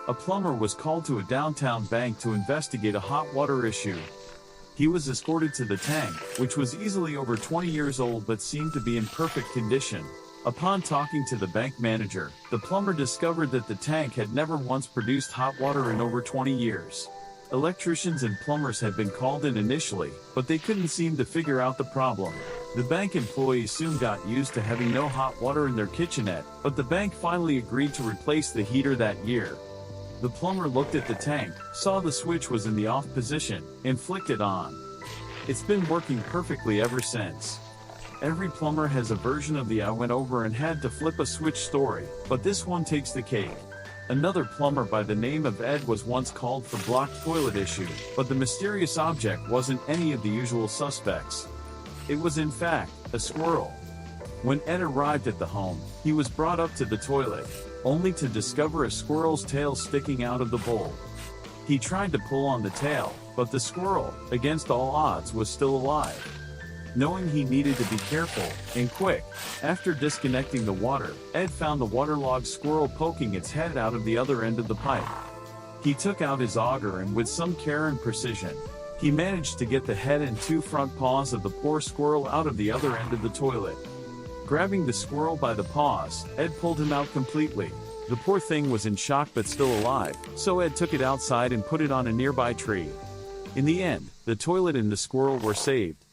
a plumber was called to a downtown bank to investigate a hot water issue. He was escorted to the tank, which was easily over 20 years old but seemed to be in perfect condition. Upon talking to the bank manager, the plumber discovered that the tank had never once produced hot water in over 20 years. Electricians and plumbers had been called in initially, but they couldn't seem to figure out the problem. The bank employees soon got used to having no hot water in their kitchenette, but the bank finally agreed to replace the heater that year. The plumber looked at the tank, saw the switch was in the off position, and flicked it on. It's been working perfectly ever since. Every plumber has a version of the "I went over and had to flip a switch" story, but this one takes the cake. Another plumber by the name of Ed was once called for blocked toilet issue, but the mysterious object wasn't any of the usual suspects. It was in fact a squirrel. When Ed arrived at the home, he was brought up to the toilet, only to discover a squirrel's tail sticking out of the bowl. He tried to pull on the tail, but the squirrel, against all odds, was still alive. Knowing he needed to be careful, and quick, after disconnecting the water, Ed found the waterlogged squirrel poking its head out of the other end of the pipe. He took out his auger and with some care and precision, he managed to get the head and two front paws of the poor squirrel out of the other end of the toilet. Grabbing the squirrel by the paws, Ed pulled him out completely. The poor thing was in shock but still alive, so Ed took it outside and put it on a nearby tree. In the end, the toilet and the squirrel were saved.